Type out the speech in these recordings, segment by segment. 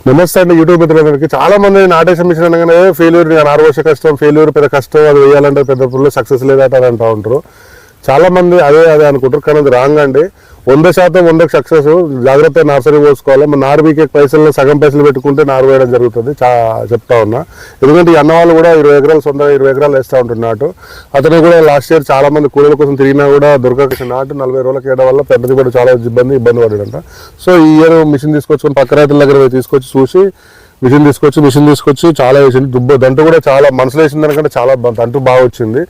నమస్తే అండి యూట్యూబ్ మిత్రులందరికీ. చాలా మంది నాటేషన్ మిషన్ అనగానే ఫెయిల్యూర్, 6 వర్ష కష్టం, ఫెయిల్యూర్ పెద్ద కష్టం, అది వేయాలంటే పెద్ద పుల్లు సక్సెస్ లేదట అని అంటూ ఉంటారు. చాలా మంది అదే అనుకుంటారు, కానీ అది రాంగ్ అండి. 100% 100కి సక్సెస్. జాగ్రత్తగా నర్సరీ పోసుకోవాలి. మన నారు బీకే పైసలు సగం పైసలు పెట్టుకుంటే నారు వేయడం జరుగుతుంది. చెప్తా ఉన్నా, ఎందుకంటే ఈ అన్న వాళ్ళు కూడా 20 ఎకరాలు 20 ఎకరాలు వేస్తూ ఉంటున్నారు నాటు. అతను కూడా లాస్ట్ ఇయర్ చాలా మంది కూలీల కోసం తిరిగినా కూడా దొరకక నాటు 40 రోజులకి వేయడం వల్ల పెద్దది కూడా చాలా ఇబ్బంది పడ్డాడంట. సో ఈ ఇయర్ మిషన్ తీసుకొచ్చుకొని పక్క రైతుల దగ్గర తీసుకొచ్చి చూసి మిషన్ తీసుకొచ్చి చాలా వేసింది. దంటు కూడా చాలా మనసులో వేసిన దానికంటే చాలా దంటు బాగా వచ్చింది.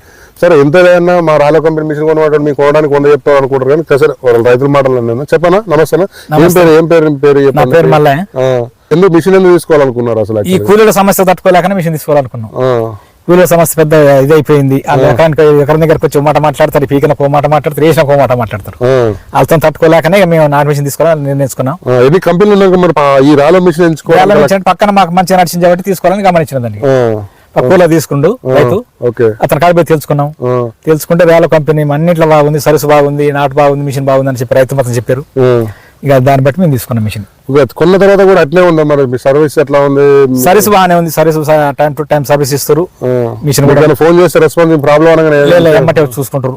సరే ఎంత లేదన్నా మా రాలో కంపెనీ మిషన్ కొనమాట మీకు కొనడానికి 100 చెప్తాం అనుకుంటారు, కానీ సరే వాళ్ళ రైతుల మాటలు నేను చెప్పనా. నమస్తే. ఏం పేరు ఎందుకు మిషన్ ఎందుకు తీసుకోవాలనుకున్నారు అసలు? ఈ కూలీల సమస్య తట్టుకోలేకనే మిషన్ తీసుకోవాలనుకున్నాం. కూలీల సమస్య పెద్ద ఇదైపోయింది. ఎకరం దగ్గరకు వచ్చి మాట మాట్లాడతారు, పీకిన పో మాట మాట్లాడతారు, వేసిన పో మాట మాట్లాడతారు. వాళ్ళతో తట్టుకోలేకనే మేము నాటు మిషన్ తీసుకోవాలని నిర్ణయించుకున్నాం. ఎన్ని కంపెనీలు మరి ఈ రాలో మిషన్ ఎంచుకోవాలి? పక్కన మాకు మంచిగా నడిచింది కాబట్టి తీసుకోవాలని గమనించినదండి. కూల తీసుకుండు రైతు, అతని కాడిపోయి తెలుసుకుంటే వేల కంపెనీ అన్నింటిలో బాగుంది, సరుసు బాగుంది, నాటు బాగుంది, మిషన్ బాగుంది అని చెప్పి రైతు మొత్తం చెప్పారు. ఇక దాన్ని బట్టి మేము తీసుకున్నాం మిషన్. కొన్న తర్వాత కూడా అట్లే ఉందా మరి సర్వీస్ ఎట్లా ఉంది? సర్వీస్ బాగానే ఉంది. Service time to time service ఇస్తారు. మిషన్ ఫోన్ చేస్తే రెస్పాన్స్ ప్రాబ్లం అనగానే చూసుకుంటారు.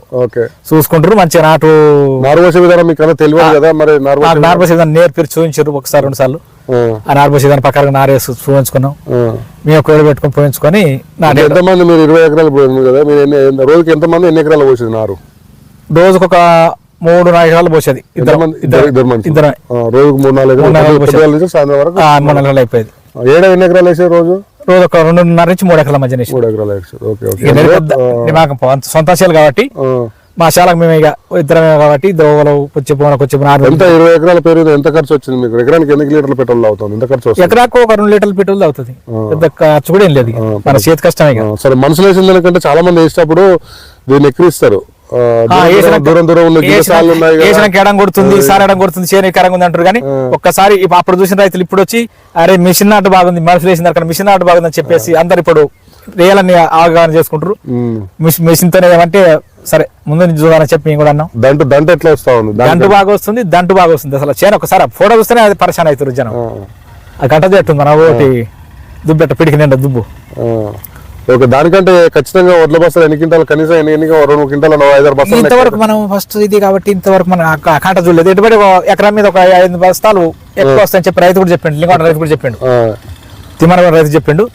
మంచిగా నారు పోసే విధానం మీకు తెలియదు కదా, మరి నారు పోసే విధానం నేర్పి చూపించారు ఒకసారి 2 సార్లు. ఆ నారు పోసే దాని ప్రకారం నారేసి చూపించుకున్నాం. మేము కోడి పెట్టుకుని పోయించుకొని. ఎంతమంది మీరు 20 ఎకరాలు పోయింది కదా, మీరు రోజుకి ఎంతమంది ఎన్ని ఎకరాలు పోసింది నారు? రోజుకు ఒక 3-4 ఎకరాలు పోసేది. ఇద్దరు రోజుకు 3-4 సాయంత్రం వరకు 3 నెలలు అయిపోయింది. ఎన్ని ఎకరాలు వేసే రోజు ఒక 2.5 నుంచి 3 ఎకరాల మధ్య 3 ఎకరాలు సొంత శాలు కాబట్టి మా శాలకు మేము ఇక ఇద్దరమే కాబట్టి కొంచెం 20 ఎకరాల పేరు ఎంత ఖర్చు వచ్చింది మీకు? ఎకరానికి ఎన్ని లీటర్ల పెట్రోల్ అవుతుంది? ఎంత ఖర్చు? ఎకరాకు ఒక 2 లీటర్ల పెట్రోల్ అవుతుంది. పెద్ద ఖర్చు కూడా ఏం లేదు, మన చేతి కష్టమే. సరే, మనసులో వేసిన దానికంటే చాలా మంది వేసేటప్పుడు దీన్ని ఎక్కిరిస్తారు. ఎడం కొడుతుంది, సార్ ఎడం కొడుతుంది, చేను ఎకరంగా ఉంది అంటారు. కానీ ఒక్కసారి అప్పుడు చూసిన రైతులు ఇప్పుడు వచ్చి అరే మిషన్ నాటు బాగుంది, మనసులు వేసిన దానికన్నా మిషన్ నాటు బాగుంది అని చెప్పేసి అందరు ఇప్పుడు రియల్ని అవగాహన చేసుకుంటారు. మిషన్ తోనే ఏమంటే సరే ముందు నుంచి చూడాలని చెప్పి మేము కూడా అన్నాం. దంటు ఎట్లా వస్తా ఉంది? దంటు బాగా వస్తుంది. అసలు చేను ఒకసారి ఫోటో చూస్తేనే అది పరిశాన్ అవుతారు జనం. ఆ గంట చెట్టుంది మన ఒకటి దుబ్బెట్ట పిడికి నిండా దుబ్బు. ఓకే, దానికంటే ఖచ్చితంగా వడ్ల బస్తాలు ఎన్ని క్వింటాలు? కనీసం ఎన్ని 2 క్వింటాలు 5-6 బస్తాలు. ఇంతవరకు మనం ఫస్ట్ ఇది కాబట్టి ఇంతవరకు మనం కాంట చూడలేదు. ఎటువంటి ఎకరం మీద ఒక 5 బస్తాలు ఎక్కువ వస్తాయని చెప్పి రైతు కూడా చెప్పిండు. లింగోట రైతు కూడా చెప్పిండు, తిమ్మన రైతు చెప్పిండు.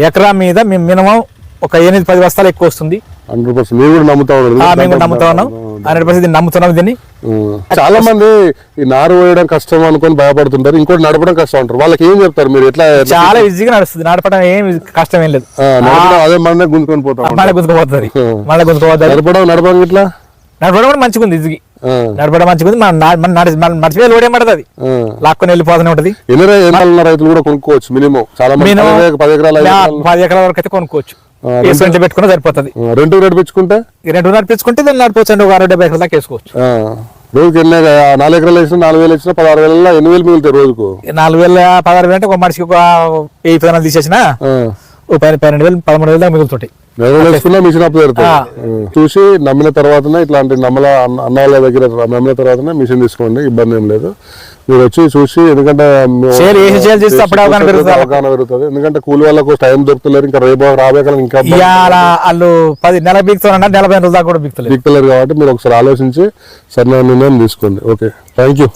ఎకరం మీద మేము మినిమం ఒక 8-10 బస్తాలు ఎక్కువ వస్తుంది. 100% మీరు కూడా నమ్ముతా ఉన్నారు? మేము కూడా నమ్ముతా ఉన్నాం, 100% నమ్ముతున్నాం దీన్ని. చాలా మంది ఈ నారు వేయడం కష్టం అనుకుని భయపడుతుంటారు, ఇంకోటి నడపడం కష్టం అంటారు. వాళ్ళకి ఏం చెప్తారు మీరు? ఎట్లా? చాలా ఈజీగా నడుస్తుంది, నడపడం ఏం కష్టం ఏం లేదు. అదే మన గుంజుకొని పోతాం, నడపడం ఇట్లా నడపడం కూడా మంచిగా ఉంది. ఈజీగా నడపడం మంచిగా ఉంది. మనం మర్చిపోయి లోడే పడుతుంది, లాక్కొని వెళ్ళిపోతూనే ఉంటది. రైతులు కూడా కొనుక్కోవచ్చు. మినిమం చాలా 10 ఎకరాల వరకు అయితే కొనుక్కోవచ్చు. పెట్టుకున్నా సరిపోతుంది. రెంట్ నడిపించుకుంటే దాన్ని నడిపోవచ్చు. ఒక 60-70 ఎకరాల దాకా వేసుకోవచ్చు. రోజుకి 4 ఎకరాలు వేసినా 4,000 వేసినా 16,000 8,000 మిగులుతాయి రోజుకు. 4,000-16,000 అంటే ఒక మనిషికి ఒక 1000 విత్తనాలు తీసేసిన 12,000 13,000 దాకా మిగులుతుంటాయి. వేసుకున్నా మిషన్ అప్ చూసి నమ్మిన తర్వాతనే, ఇట్లాంటి అన్నాల దగ్గర నమ్మిన తర్వాతనే మిషన్ తీసుకోండి, ఇబ్బంది ఏం లేదు. మీరు వచ్చి చూసి, ఎందుకంటే అవగాహన పెరుగుతుంది. ఎందుకంటే కూలి వాళ్ళకు టైం దొరుకుతలేరు, ఇంకా రేపు రాబోయే కాలం ఇంకా వాళ్ళు 10 నెలల బిగుతున్నారు, 40 రోజుల దాకా కూడా బిగుతలేరు కాబట్టి మీరు ఒకసారి ఆలోచించి సరైన నిర్ణయం తీసుకోండి. Okay, thank you.